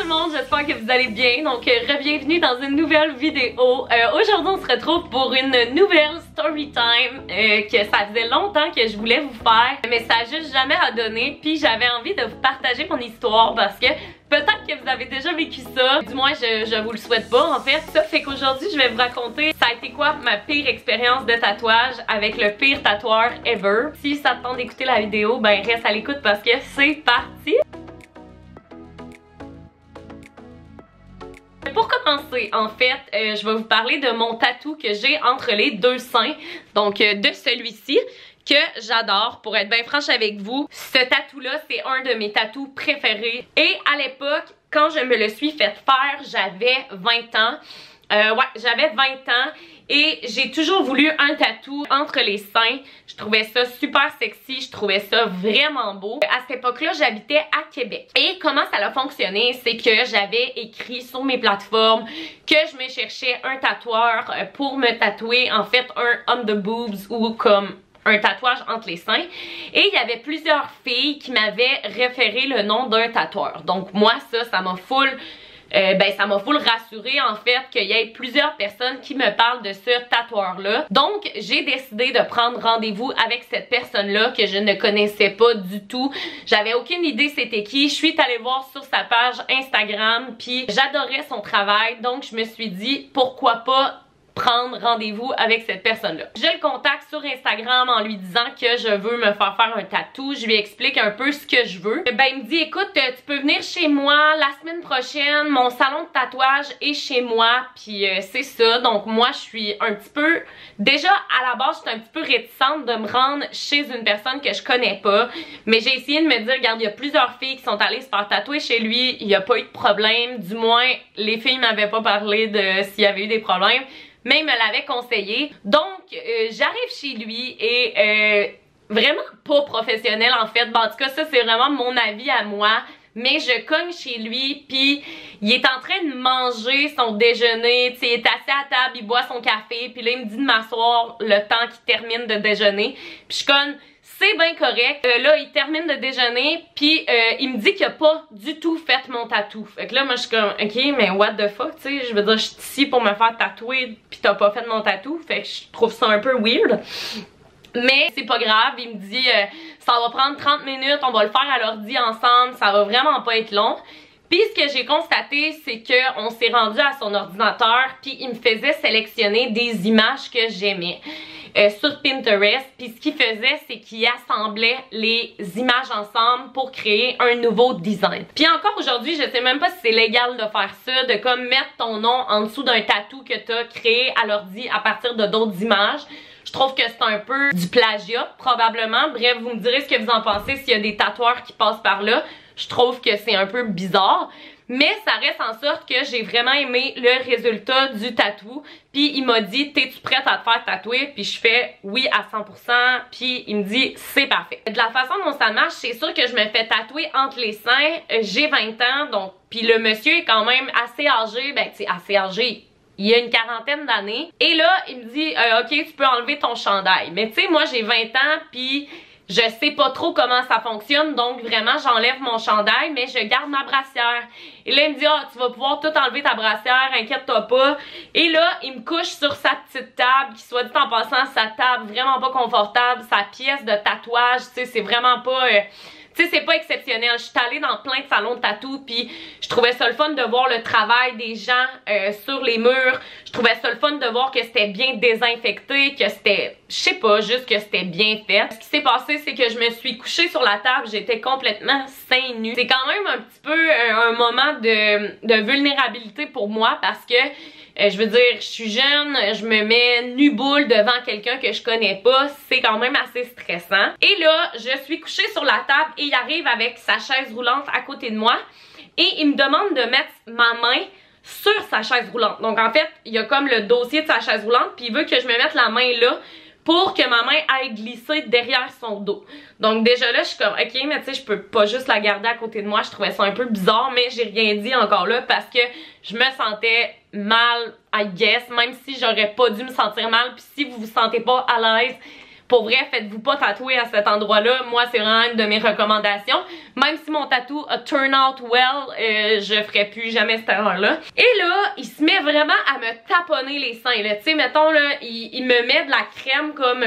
tout le monde, j'espère que vous allez bien. Donc, bienvenue dans une nouvelle vidéo. Aujourd'hui, on se retrouve pour une nouvelle story time que ça faisait longtemps que je voulais vous faire, mais ça a juste jamais à donner. Puis j'avais envie de vous partager mon histoire parce que peut-être que vous avez déjà vécu ça. Du moins, je vous le souhaite pas en fait. Ça fait qu'aujourd'hui, je vais vous raconter ça a été quoi ma pire expérience de tatouage avec le pire tatoueur ever. Si ça te tente d'écouter la vidéo, ben reste à l'écoute parce que c'est parti. Pour commencer, en fait, je vais vous parler de mon tatou que j'ai entre les deux seins. Donc, de celui-ci, que j'adore, pour être bien franche avec vous. Ce tatou-là, c'est un de mes tatous préférés. Et à l'époque, quand je me le suis fait faire, j'avais 20 ans. Ouais, j'avais 20 ans et j'ai toujours voulu un tatou entre les seins. Je trouvais ça super sexy, je trouvais ça vraiment beau. À cette époque-là, j'habitais à Québec. Et comment ça a fonctionné, c'est que j'avais écrit sur mes plateformes que je me cherchais un tatoueur pour me tatouer, en fait, un on the boobs ou comme un tatouage entre les seins. Et il y avait plusieurs filles qui m'avaient référé le nom d'un tatoueur. Donc moi, ça m'a full... ça m'a full rassuré en fait qu'il y ait plusieurs personnes qui me parlent de ce tatoueur-là. Donc, j'ai décidé de prendre rendez-vous avec cette personne-là que je ne connaissais pas du tout. J'avais aucune idée c'était qui. Je suis allée voir sur sa page Instagram, puis j'adorais son travail. Donc, je me suis dit, pourquoi pas prendre rendez-vous avec cette personne-là. Je le contacte sur Instagram en lui disant que je veux me faire un tatou. Je lui explique un peu ce que je veux. Ben, il me dit, écoute, tu peux venir chez moi la semaine prochaine. Mon salon de tatouage est chez moi. Puis c'est ça. Donc moi, je suis un petit peu... Déjà, à la base, j'étais un petit peu réticente de me rendre chez une personne que je connais pas. Mais j'ai essayé de me dire, regarde, il y a plusieurs filles qui sont allées se faire tatouer chez lui. Il n'y a pas eu de problème. Du moins, les filles m'avaient pas parlé de s'il y avait eu des problèmes. Mais il me l'avait conseillé. Donc, j'arrive chez lui et vraiment pas professionnel en fait. Bon, en tout cas, ça c'est vraiment mon avis à moi. Mais je cogne chez lui, puis il est en train de manger son déjeuner. Tu sais, il est assis à table, il boit son café, puis là il me dit de m'asseoir le temps qu'il termine de déjeuner. Puis je cogne. C'est bien correct. Là, il termine de déjeuner, puis il me dit qu'il a pas du tout fait mon tatou. Fait que là, moi, je suis comme, ok, mais what the fuck, tu sais, je veux dire, je suis ici pour me faire tatouer, puis t'as pas fait mon tatou. Fait que je trouve ça un peu weird. Mais c'est pas grave, il me dit, ça va prendre 30 minutes, on va le faire à l'ordi ensemble, ça va vraiment pas être long. Puis ce que j'ai constaté, c'est qu'on s'est rendu à son ordinateur, puis il me faisait sélectionner des images que j'aimais. Sur Pinterest, puis ce qu'il faisait, c'est qu'il assemblait les images ensemble pour créer un nouveau design. Puis encore aujourd'hui, je sais même pas si c'est légal de faire ça, de comme mettre ton nom en dessous d'un tatou que t'as créé à l'ordi à partir de d'autres images. Je trouve que c'est un peu du plagiat, probablement. Bref, vous me direz ce que vous en pensez s'il y a des tatoueurs qui passent par là. Je trouve que c'est un peu bizarre. Mais ça reste en sorte que j'ai vraiment aimé le résultat du tatou. Puis il m'a dit, t'es-tu prête à te faire tatouer? Puis je fais oui à 100%. Puis il me dit, c'est parfait. De la façon dont ça marche, c'est sûr que je me fais tatouer entre les seins. J'ai 20 ans, donc puis le monsieur est quand même assez âgé. Ben tu sais, assez âgé. Il y a une quarantaine d'années. Et là, il me dit, ok, tu peux enlever ton chandail. Mais tu sais, moi j'ai 20 ans, puis... je sais pas trop comment ça fonctionne, donc vraiment j'enlève mon chandail, mais je garde ma brassière. Et là il me dit, ah tu vas pouvoir tout enlever ta brassière, inquiète-toi pas. Et là il me couche sur sa petite table, qui soit dit en passant, sa table vraiment pas confortable, sa pièce de tatouage, tu sais c'est vraiment pas... tu sais, c'est pas exceptionnel. Je suis allée dans plein de salons de tatou, puis je trouvais ça le fun de voir le travail des gens sur les murs. Je trouvais ça le fun de voir que c'était bien désinfecté, que c'était, je sais pas, juste que c'était bien fait. Ce qui s'est passé, c'est que je me suis couchée sur la table, j'étais complètement seins nus. C'est quand même un petit peu un moment de vulnérabilité pour moi parce que je veux dire, je suis jeune, je me mets nu-boule devant quelqu'un que je connais pas, c'est quand même assez stressant. Et là, je suis couchée sur la table et il arrive avec sa chaise roulante à côté de moi et il me demande de mettre ma main sur sa chaise roulante. Donc en fait, il y a comme le dossier de sa chaise roulante puis il veut que je me mette la main là pour que ma main aille glisser derrière son dos. Donc déjà là, je suis comme, ok, mais tu sais, je peux pas juste la garder à côté de moi. Je trouvais ça un peu bizarre, mais j'ai rien dit encore là parce que je me sentais mal, I guess, même si j'aurais pas dû me sentir mal. Puis si vous vous sentez pas à l'aise pour vrai, faites-vous pas tatouer à cet endroit-là. Moi, c'est vraiment une de mes recommandations. Même si mon tatou a turn out well, je ferai plus jamais cette erreur-là. Et là, il se met vraiment à me taponner les seins. Tu sais, mettons, là, il me met de la crème comme...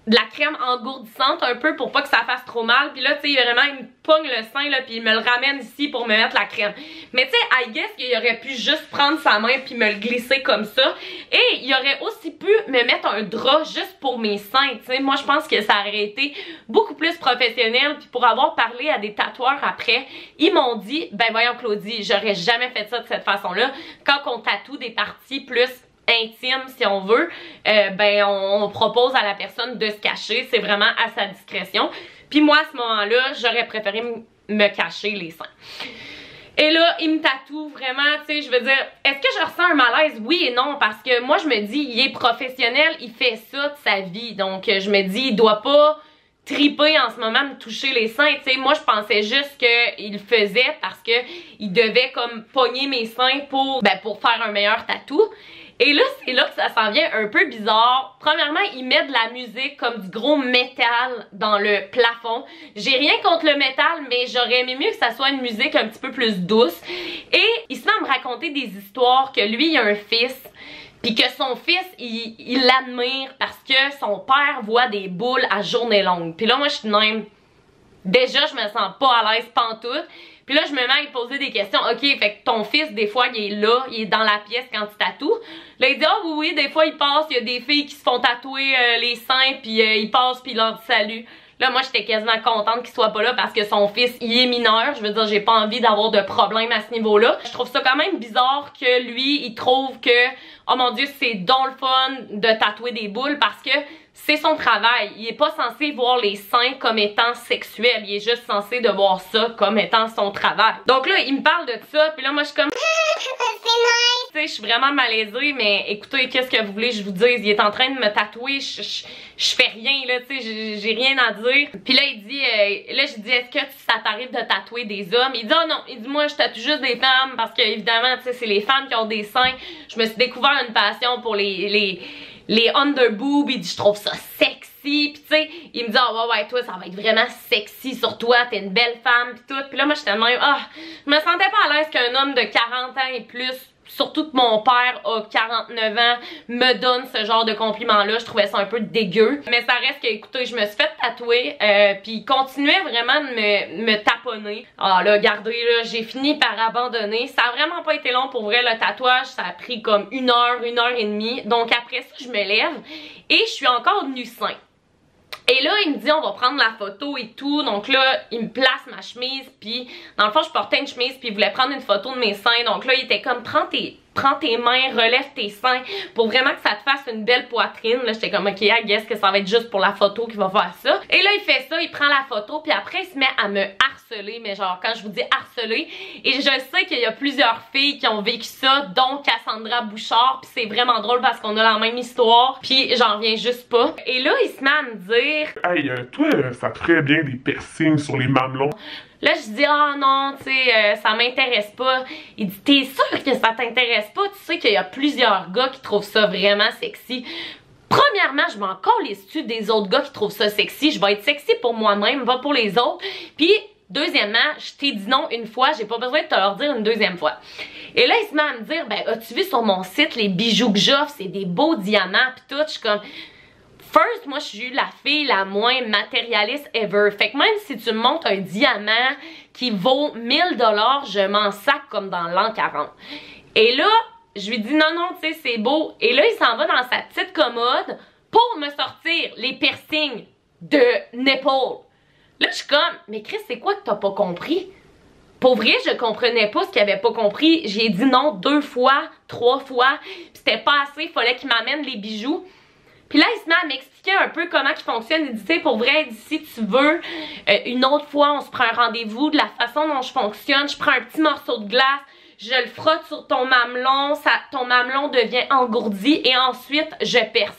de la crème engourdissante un peu pour pas que ça fasse trop mal. Puis là, tu sais, vraiment, il me pogne le sein, là, puis il me le ramène ici pour me mettre la crème. Mais tu sais, I guess qu'il aurait pu juste prendre sa main puis me le glisser comme ça. Et il aurait aussi pu me mettre un drap juste pour mes seins, tu sais. Moi, je pense que ça aurait été beaucoup plus professionnel. Puis pour avoir parlé à des tatoueurs après, ils m'ont dit, ben voyons Claudie, j'aurais jamais fait ça de cette façon-là. Quand on tatoue des parties plus intime si on veut, ben on propose à la personne de se cacher, c'est vraiment à sa discrétion. Puis moi à ce moment-là, j'aurais préféré me cacher les seins. Et là, il me tatoue vraiment, tu sais, je veux dire, est-ce que je ressens un malaise? Oui et non, parce que moi je me dis, il est professionnel, il fait ça de sa vie, donc je me dis, il doit pas triper en ce moment me toucher les seins, tu sais. Moi je pensais juste qu'il le faisait parce que il devait comme pogner mes seins pour faire un meilleur tatou. Et là, c'est là que ça s'en vient un peu bizarre. Premièrement, il met de la musique comme du gros métal dans le plafond. J'ai rien contre le métal, mais j'aurais aimé mieux que ça soit une musique un petit peu plus douce. Et il se met à me raconter des histoires que lui, il a un fils, puis que son fils, il l'admire parce que son père voit des boules à journée longue. Puis là, moi, je suis de même. Déjà, je me sens pas à l'aise pantoute. Puis là, je me mets à lui poser des questions. Ok, fait que ton fils, des fois, il est là, il est dans la pièce quand tu tatoues. Là, il dit, ah oui, des fois, il passe, il y a des filles qui se font tatouer les seins, puis il passe, puis il leur dit salut. Là, moi, j'étais quasiment contente qu'il soit pas là parce que son fils, il est mineur. Je veux dire, j'ai pas envie d'avoir de problème à ce niveau-là. Je trouve ça quand même bizarre que lui, il trouve que, oh mon Dieu, c'est donc le fun de tatouer des boules parce que c'est son travail. Il est pas censé voir les seins comme étant sexuels. Il est juste censé de voir ça comme étant son travail. Donc là, il me parle de ça, puis là, moi, je suis comme... Tu sais, je suis vraiment malaisée, mais écoutez, qu'est-ce que vous voulez que je vous dise? Il est en train de me tatouer, je fais rien, là, tu sais, j'ai rien à dire. Puis là, il dit, là, je dis, est-ce que ça t'arrive de tatouer des hommes? Il dit, oh non, il dit, moi, je tatoue juste des femmes, parce que, évidemment, tu sais, c'est les femmes qui ont des seins. Je me suis découvert une passion pour les underboobs, il dit, je trouve ça sexy. Puis tu sais, il me dit, oh ouais, toi, ça va être vraiment sexy sur toi, t'es une belle femme, pis tout. Puis là, moi, j'étais de même, je me sentais pas à l'aise qu'un homme de 40 ans et plus, surtout que mon père a 49 ans, me donne ce genre de compliments-là. Je trouvais ça un peu dégueu. Mais ça reste que, écoutez, je me suis fait tatouer, puis il continuait vraiment de me taponner. Ah là, regardez, là, j'ai fini par abandonner. Ça a vraiment pas été long pour vrai, le tatouage. Ça a pris comme 1 heure, 1 heure et demie. Donc après ça, je me lève et je suis encore nu seins. Et là, il me dit, on va prendre la photo et tout. Donc là, il me place ma chemise. Puis, dans le fond, je portais une chemise. Puis, il voulait prendre une photo de mes seins. Donc là, il était comme, prends tes mains, relève tes seins. Pour vraiment que ça te fasse une belle poitrine. Là, j'étais comme, ok, I guess que ça va être juste pour la photo qu'il va faire ça. Et là, il fait ça, il prend la photo. Puis après, il se met à me harceler. Mais genre, quand je vous dis harceler. Et je sais qu'il y a plusieurs filles qui ont vécu ça. Dont Cassandra Bouchard. Puis c'est vraiment drôle parce qu'on a la même histoire. Puis j'en reviens juste pas. Et là, il se met à me dire... Hey, toi, ça te ferait bien des piercings sur les mamelons. Là, je dis, ah non, tu sais, ça m'intéresse pas. Il dit, t'es sûr que ça t'intéresse pas? Tu sais qu'il y a plusieurs gars qui trouvent ça vraiment sexy. Premièrement, je m'en calisse-tu des autres gars qui trouvent ça sexy? Je vais être sexy pour moi-même, pas pour les autres. Puis, deuxièmement, je t'ai dit non une fois, j'ai pas besoin de te leur dire une deuxième fois. Et là, il se met à me dire, ben, as-tu vu sur mon site les bijoux que j'offre? C'est des beaux diamants, pis tout. Je suis comme... First, moi, je suis la fille la moins matérialiste ever. Fait que même si tu me montres un diamant qui vaut 1000 $, je m'en sac comme dans l'an 40. Et là, je lui dis non, non, tu sais, c'est beau. Et là, il s'en va dans sa petite commode pour me sortir les piercings de nipple. Là, je suis comme, mais Chris, c'est quoi que t'as pas compris? Pour vrai, je comprenais pas ce qu'il avait pas compris. J'ai dit non 2 fois, 3 fois. Puis c'était pas assez, il fallait qu'il m'amène les bijoux. Puis là, il se met à m'expliquer un peu comment il fonctionne. Il dit, tu sais, pour vrai, si tu veux, une autre fois, on se prend un rendez-vous. De la façon dont je fonctionne, je prends un petit morceau de glace, je le frotte sur ton mamelon, ton mamelon devient engourdi et ensuite, je perce.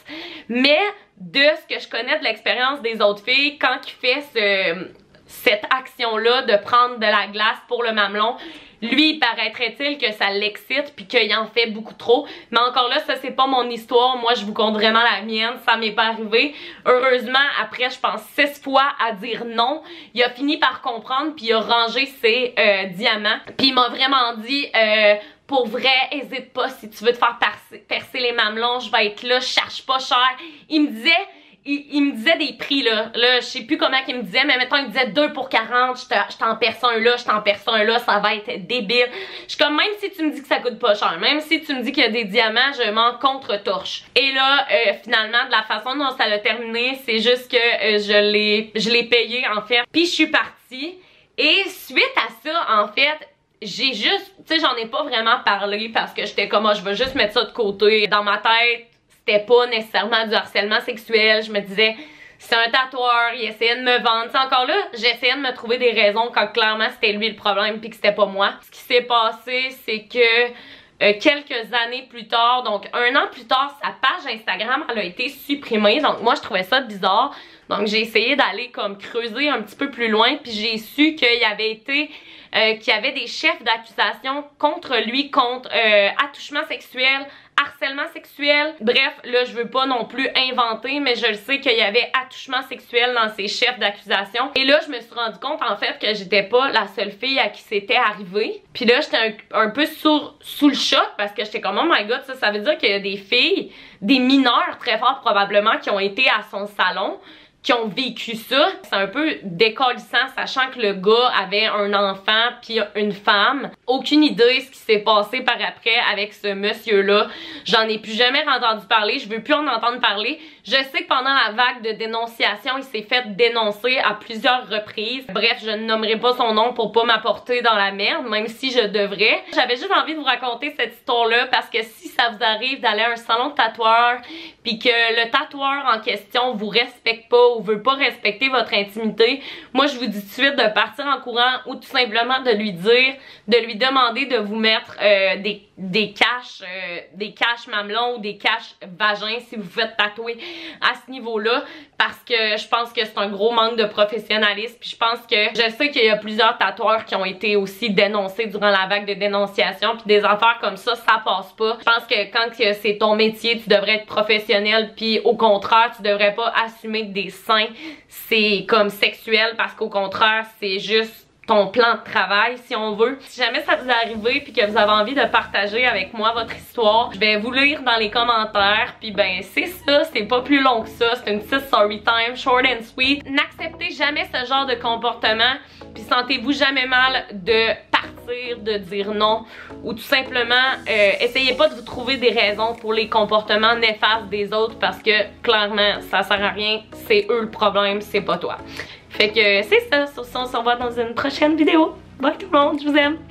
Mais de ce que je connais de l'expérience des autres filles, quand il fait cette action-là de prendre de la glace pour le mamelon. Lui, paraîtrait-il que ça l'excite puis qu'il en fait beaucoup trop. Mais encore là, ça c'est pas mon histoire. Moi, je vous compte vraiment la mienne. Ça m'est pas arrivé. Heureusement, après, je pense 6 fois à dire non, il a fini par comprendre puis il a rangé ses diamants. Puis il m'a vraiment dit... pour vrai, hésite pas si tu veux te faire percer les mamelons, je vais être là, je cherche pas cher. Il me disait des prix là, je sais plus comment il me disait, mais mettons il me disait 2 pour 40, je t'en perce un là, je t'en perce un là, ça va être débile. Je suis comme, même si tu me dis que ça coûte pas cher, même si tu me dis qu'il y a des diamants, je m'en contre-torche. Et là, finalement, de la façon dont ça l'a terminé, c'est juste que je l'ai payé en fait, puis je suis partie. Et suite à ça, en fait, j'ai juste, tu sais, j'en ai pas vraiment parlé parce que j'étais comme, je vais juste mettre ça de côté. Dans ma tête, c'était pas nécessairement du harcèlement sexuel. Je me disais, c'est un tatoueur, il essayait de me vendre. T'sais, encore là, j'essayais de me trouver des raisons quand clairement c'était lui le problème puis que c'était pas moi. Ce qui s'est passé, c'est que quelques années plus tard, donc 1 an plus tard, sa page Instagram, elle a été supprimée. Donc moi, je trouvais ça bizarre. Donc j'ai essayé d'aller comme creuser un petit peu plus loin puis j'ai su qu'il y avait été... qu'il y avait des chefs d'accusation contre lui, contre attouchement sexuel, harcèlement sexuel. Bref, là, je veux pas non plus inventer, mais je le sais qu'il y avait attouchement sexuel dans ces chefs d'accusation. Et là, je me suis rendu compte, en fait, que j'étais pas la seule fille à qui c'était arrivé. Puis là, j'étais un peu sous le choc, parce que j'étais comme, oh my god, ça veut dire qu'il y a des filles, des mineurs très fort probablement, qui ont été à son salon, qui ont vécu ça. C'est un peu décollissant, sachant que le gars avait un enfant puis une femme. Aucune idée ce qui s'est passé par après avec ce monsieur-là. J'en ai plus jamais entendu parler, je veux plus en entendre parler. Je sais que pendant la vague de dénonciation, il s'est fait dénoncer à plusieurs reprises. Bref, je ne nommerai pas son nom pour pas m'apporter dans la merde, même si je devrais. J'avais juste envie de vous raconter cette histoire-là parce que si ça vous arrive d'aller à un salon de tatoueur puis que le tatoueur en question vous respecte pas ou veut pas respecter votre intimité, moi je vous dis tout de suite de partir en courant ou tout simplement de lui dire, de lui demander de vous mettre des caches mamelons ou des caches vagins si vous faites tatouer à ce niveau-là, parce que je pense que c'est un gros manque de professionnalisme. Puis je pense que je sais qu'il y a plusieurs tatoueurs qui ont été aussi dénoncés durant la vague de dénonciation, puis des affaires comme ça passe pas. Je pense que quand c'est ton métier, tu devrais être professionnel, puis au contraire, tu devrais pas assumer que des seins c'est comme sexuel, parce qu'au contraire, c'est juste ton plan de travail si on veut. Si jamais ça vous est arrivé puis que vous avez envie de partager avec moi votre histoire, je vais vous lire dans les commentaires. Puis ben c'est ça, c'est pas plus long que ça, c'est une petite story time, short and sweet. N'acceptez jamais ce genre de comportement, puis sentez-vous jamais mal de partir, de dire non, ou tout simplement essayez pas de vous trouver des raisons pour les comportements néfastes des autres, parce que clairement ça sert à rien, c'est eux le problème, c'est pas toi. Fait que c'est ça, sur ça on se revoit dans une prochaine vidéo. Bye tout le monde, je vous aime!